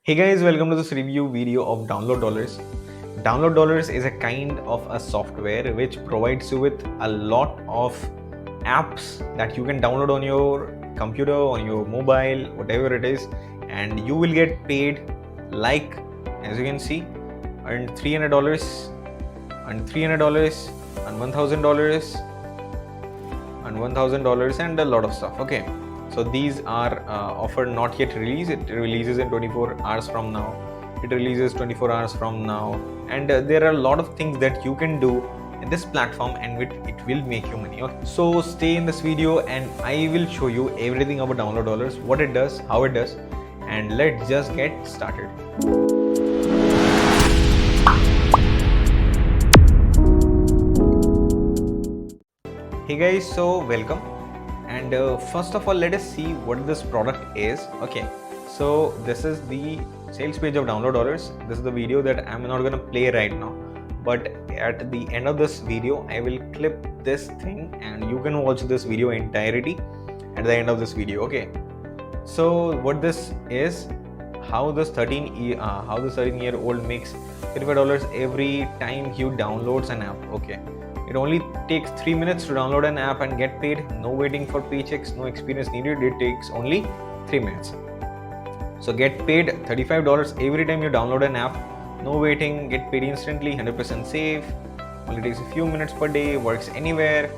Hey guys, welcome to this review video of Download Dollars. Download Dollars is a kind of a software which provides you with a lot of apps that you can download on your computer, on your mobile, whatever it is, and you will get paid like, as you can see, earn $300 and $300 and $1,000 and $1,000 and a lot of stuff. Okay, so these are offered not yet released. It releases in 24 hours from now. It releases 24 hours from now, and there are a lot of things that you can do in this platform, and it will make you money. Okay, so stay in this video and I will show you everything about Download Dollars, what it does, how it does, and let's just get started. Hey guys, so welcome, and first of all let us see what this product is. Okay, so this is the sales page of Download Dollars. This is the video that I'm not gonna play right now, but at the end of this video I will clip this thing and you can watch this video entirety at the end of this video. Okay, so what this is, how this 13-year-old makes $35 every time he downloads an app. Okay, it only takes 3 minutes to download an app and get paid. No waiting for paychecks, no experience needed. It takes only 3 minutes. So get paid $35 every time you download an app. No waiting, get paid instantly, 100% safe. Only takes a few minutes per day, works anywhere.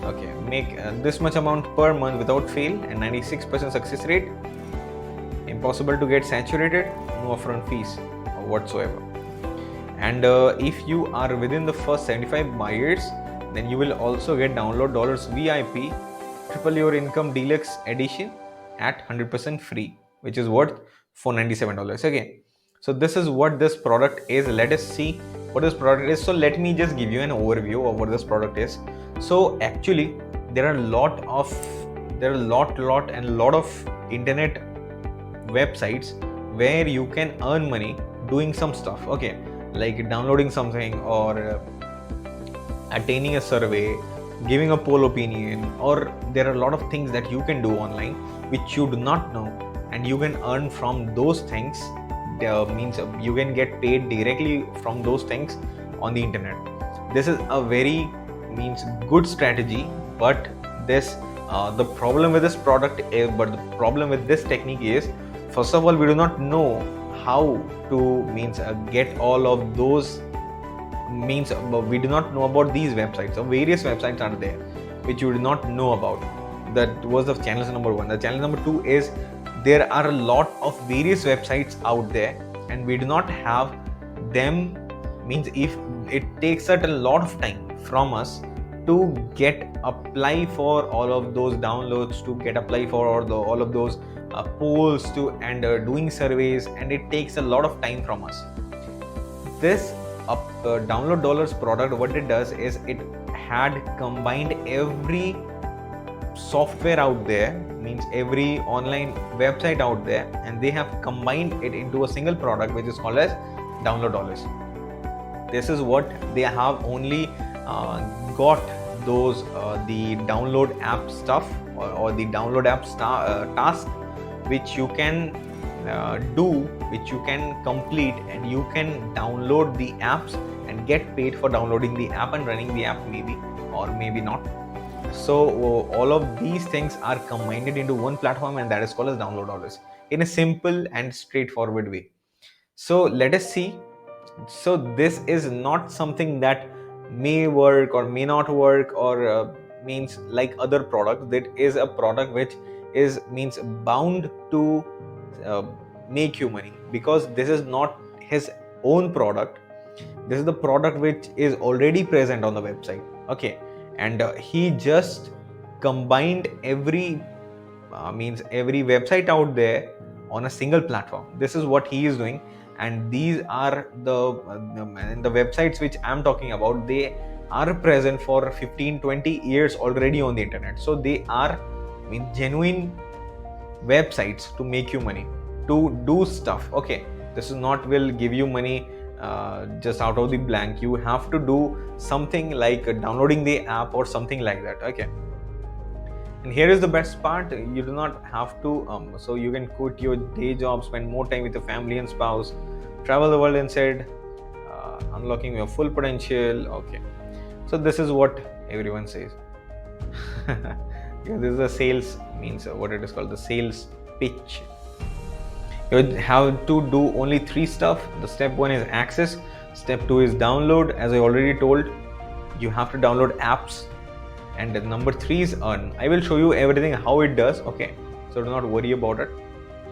Okay, make this much amount per month without fail and 96% success rate. Impossible to get saturated, no upfront fees whatsoever. And if you are within the first 75 buyers, then you will also get Download Dollars VIP triple your income deluxe edition at 100% free, which is worth $497. Okay, so this is what this product is. Let us see what this product is. So let me just give you an overview of what this product is. So actually there are a lot of internet websites where you can earn money doing some stuff. Okay, like downloading something or attaining a survey, giving a poll opinion, or there are a lot of things that you can do online which you do not know, and you can earn from those things. Means you can get paid directly from those things on the internet. This is a very good strategy, but the problem with this product is, but the problem with this technique is, first of all, we do not know how to get all of those we do not know about these websites. So various websites are there which you do not know about. That was the channel number one. The channel number two is, there are a lot of various websites out there and we do not have them. If it takes a lot of time from us to apply for all of those downloads, to apply for all of those polls and doing surveys, and it takes a lot of time from us. This Download Dollars product, what it does is, it had combined every software out there, every online website out there, and they have combined it into a single product which is called as Download Dollars. This is what they have only got those the download app stuff or the download app task which you can do, which you can complete, and you can download the apps and get paid for downloading the app and running the app, maybe or maybe not. So all of these things are combined into one platform, and that is called as Download Dollars, in a simple and straightforward way. So let us see. So this is not something that may work or may not work, or like other products. That is a product which is bound to make you money, because this is not his own product. This is the product which is already present on the website. Okay, and he just combined every website out there on a single platform. This is what he is doing, and these are the websites which I'm talking about. They are present for 15-20 years already on the internet. So they are genuine websites to make you money, to do stuff. Okay, this is not will give you money just out of the blank. You have to do something like downloading the app or something like that. Okay, And here is the best part, you do not have to so you can quit your day job, spend more time with your family and spouse, travel the world instead, unlocking your full potential. Okay, so this is what everyone says. This is a sales, means what it is called, the sales pitch. You have to do only 3 stuff. The step 1 is access, step 2 is download, as I already told, you have to download apps, and number 3 is earn. I will show you everything how it does, okay, so do not worry about it.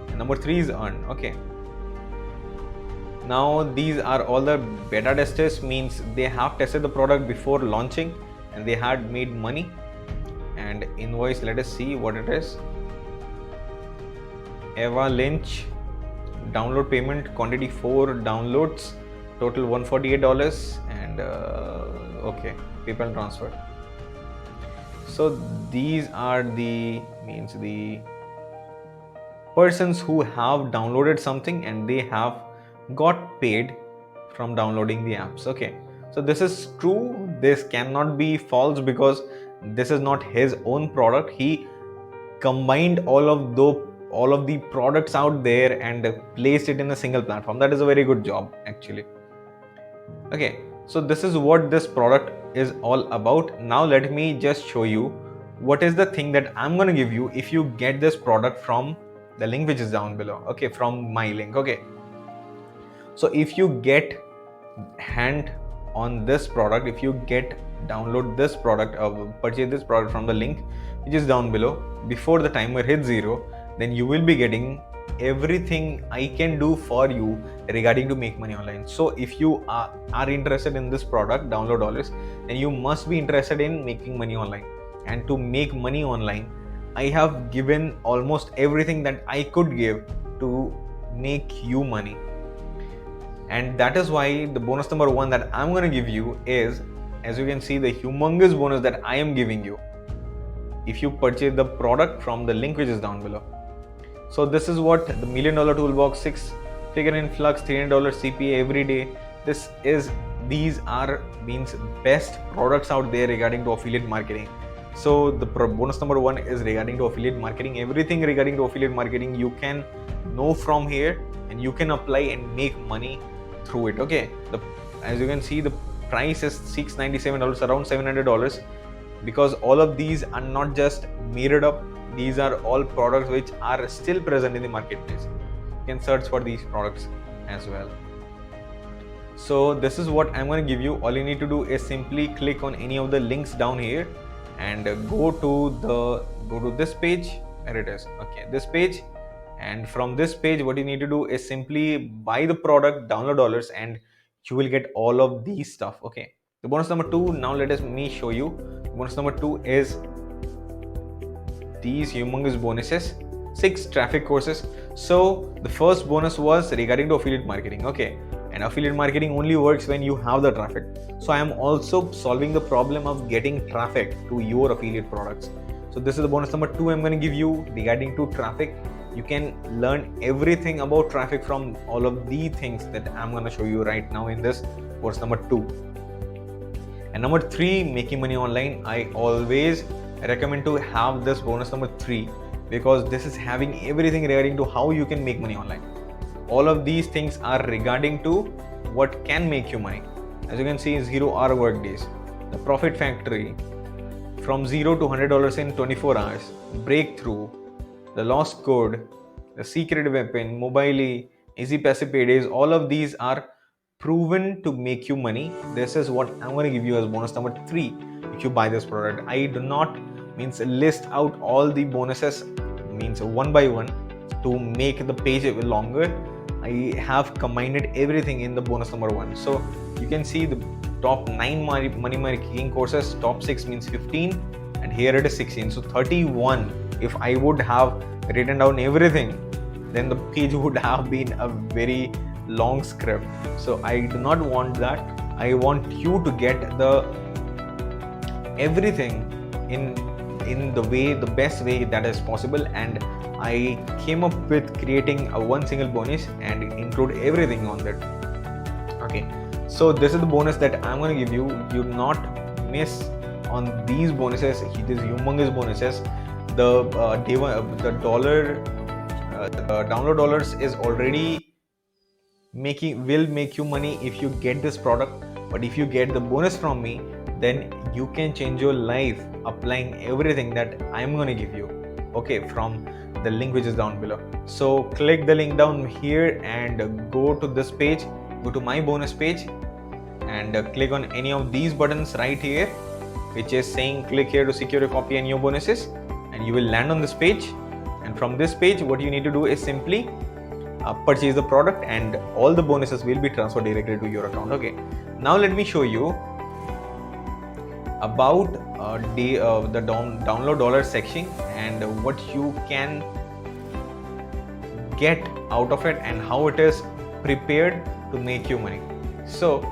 And number 3 is earn. Okay, now these are all the beta testers, means they have tested the product before launching and they had made money. And invoice, let us see what it is. Eva Lynch, download payment quantity 4 downloads, total $148, and okay, PayPal transfer. So these are the persons who have downloaded something and they have got paid from downloading the apps. Okay, so this is true, this cannot be false, because this is not his own product. He combined all of the products out there and placed it in a single platform. That is a very good job actually. Okay, so this is what this product is all about. Now let me just show you what is the thing that I'm going to give you if you get this product from the link which is down below. Okay, from my link. Okay, so if you get hand on this product, if you get download this product or purchase this product from the link which is down below before the timer hits 0, then you will be getting everything I can do for you regarding to make money online. So if you are interested in this product, download dollars, then you must be interested in making money online. And to make money online, I have given almost everything that I could give to make you money. And that is why the bonus number 1 that I'm going to give you is, as you can see, the humongous bonus that I am giving you if you purchase the product from the link which is down below. So this is what the $1 million toolbox, 6-figure influx, $300 CPA every day. These are best products out there regarding to affiliate marketing. So the bonus number 1 is regarding to affiliate marketing. Everything regarding to affiliate marketing you can know from here, and you can apply and make money through it. Okay, as you can see, the price is $697, around $700, because all of these are not just made up. These are all products which are still present in the marketplace. You can search for these products as well. So this is what I'm going to give you. All you need to do is simply click on any of the links down here and go to this page, where it is. Okay, this page. And from this page, what you need to do is simply buy the product, download dollars, and you will get all of these stuff. Okay, the bonus number 2, now let me show you. Bonus number 2 is these humongous bonuses, 6 traffic courses. So the first bonus was regarding to affiliate marketing. Okay, and affiliate marketing only works when you have the traffic. So I am also solving the problem of getting traffic to your affiliate products. So this is the bonus number 2 I'm going to give you regarding to traffic. You can learn everything about traffic from all of the things that I'm going to show you right now in this bonus number 2. And number 3, making money online. I always recommend to have this bonus number 3, because this is having everything regarding to how you can make money online. All of these things are regarding to what can make you money. As you can see, 0-hour work days, the profit factory, from $0 to $100 in 24 hours, breakthrough, the lost code, the secret weapon, mobile, easy passive paydays. All of these are proven to make you money. This is what I'm going to give you as bonus number 3 if you buy this product. I do not list out all the bonuses one by one to make the page longer. I have combined everything in the bonus number 1. So you can see the top 9 money making courses, top 6 means 15, and here it is 16, so 31. If I would have written down everything, then the page would have been a very long script. So I do not want that. I want you to get the everything in the best way that is possible, and I came up with creating a one single bonus and include everything on that. Okay, so this is the bonus that I'm going to give you. Do not miss on these bonuses, these humongous bonuses. the dollar the download dollars is already will make you money if you get this product. But if you get the bonus from me, then you can change your life applying everything that I'm going to give you, okay, from the link which is down below. So click the link down here and go to this page, go to my bonus page, and click on any of these buttons right here, which is saying click here to secure a copy and your bonuses, and you will land on this page. And from this page, what you need to do is simply purchase the product, and all the bonuses will be transferred directly to your account. Okay, now let me show you about the download dollar section and what you can get out of it and how it is prepared to make you money. So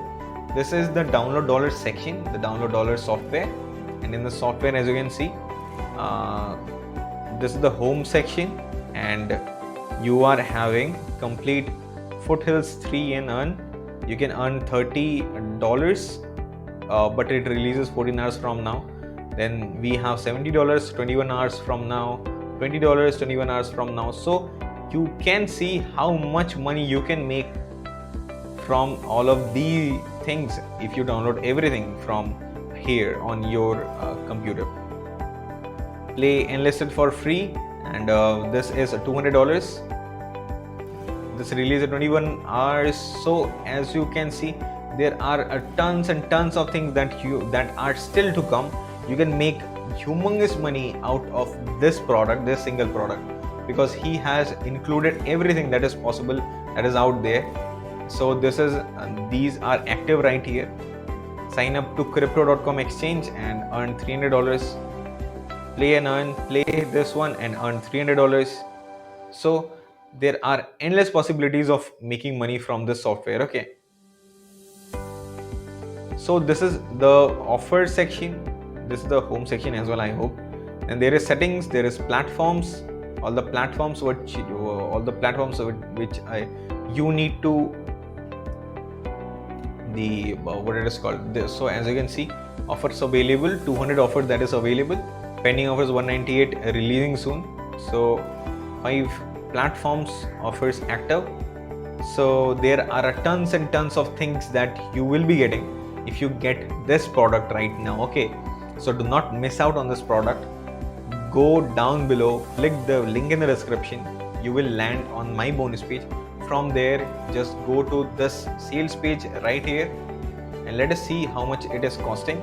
this is the download dollar section, the download dollar software. And in the software, as you can see, this is the home section, and you are having complete Foothills 3 and earn. You can earn $30, but it releases 14 hours from now. Then we have $70, 21 hours from now, $20, 21 hours from now. So you can see how much money you can make from all of these things if you download everything from here on your computer. Play enlisted for free, and this is $200. This release at 21 hours. So as you can see, there are tons and tons of things that are still to come. You can make humongous money out of this product, this single product, because he has included everything that is possible, that is out there. So this is these are active right here. Sign up to crypto.com exchange and earn $300. Play and earn, play this one and earn $300. So there are endless possibilities of making money from this software. Okay, so this is the offer section, this is the home section as well, I hope. And there is settings, there is platforms, all the platforms which you need to what it is called this. So as you can see, offers available, 200 offers that is available, pending offers 198, releasing soon. So 5 platforms offers active. So there are tons and tons of things that you will be getting if you get this product right now. Okay, so do not miss out on this product. Go down below, click the link in the description, you will land on my bonus page. From there, just go to this sales page right here, and let us see how much it is costing.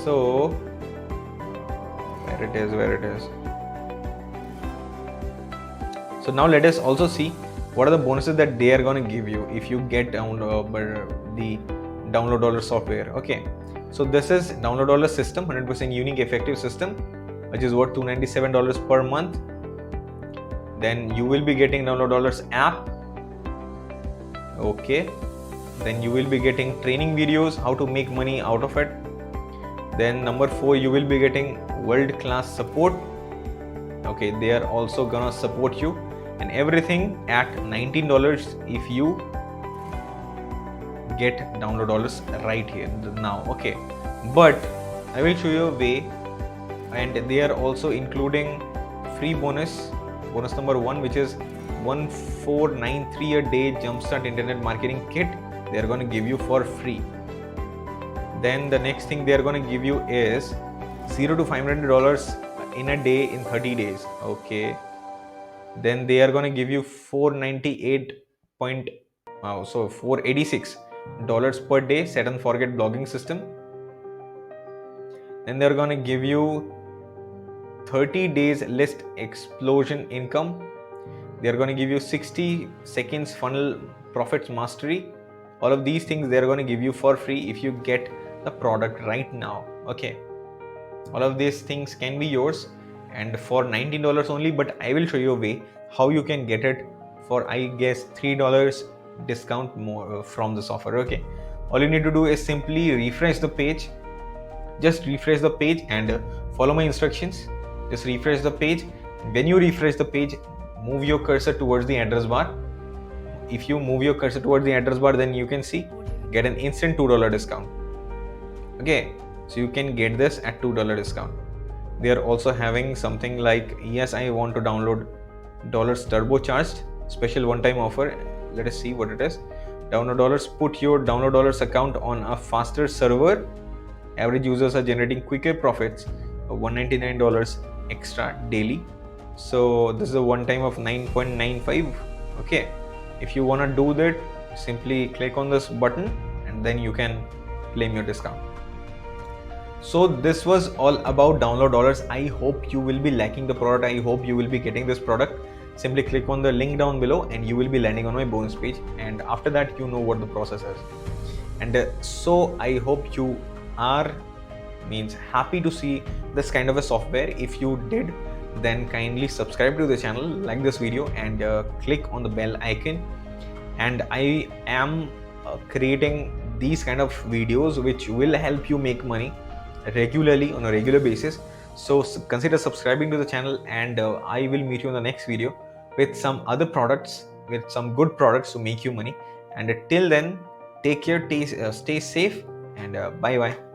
So where it is. So now let us also see what are the bonuses that they are going to give you if you get the download dollar software. Okay, so this is download dollar system, 100% unique effective system, which is worth $297 per month. Then you will be getting download dollars app. Okay, then you will be getting training videos how to make money out of it. Then number 4, you will be getting world-class support. Okay, they are also gonna support you, and everything at $19 if you get download dollars right here now. Okay, but I will show you a way, and they are also including free bonus number 1, which is 1493 a day jumpstart internet marketing kit. They are going to give you for free. Then the next thing they are going to give you is $0 to $500 in a day in 30 days. Okay, then they are going to give you $486 per day set and forget blogging system. Then they're going to give you 30 days list explosion income. They're going to give you 60 seconds funnel profits mastery. All of these things they're going to give you for free if you get the product right now. Okay, all of these things can be yours and for $19 only, but I will show you a way how you can get it for, I guess, $3 discount more from this offer. Okay, all you need to do is simply refresh the page. Just refresh the page and follow my instructions. Just refresh the page. When you refresh the page, move your cursor towards the address bar. If you move your cursor towards the address bar, then you can see get an instant $2 discount. Okay, so you can get this at $2 discount. They are also having something like, yes, I want to download dollars turbocharged special one-time offer. Let us see what it is. Download dollars, put your download dollars account on a faster server. Average users are generating quicker profits of $199 extra daily. So this is a one time of 9.95. Okay, if you want to do that, simply click on this button and then you can claim your discount. So this was all about download dollars. I hope you will be liking the product. I hope you will be getting this product. Simply click on the link down below and you will be landing on my bonus page, and after that you know what the process is. And so I hope you are happy to see this kind of a software. If you did, then kindly subscribe to the channel, like this video, and click on the bell icon. And I am creating these kind of videos which will help you make money regularly on a regular basis. So consider subscribing to the channel, and I will meet you in the next video with some other products, with some good products to make you money. And till then, take care, stay safe, and bye bye.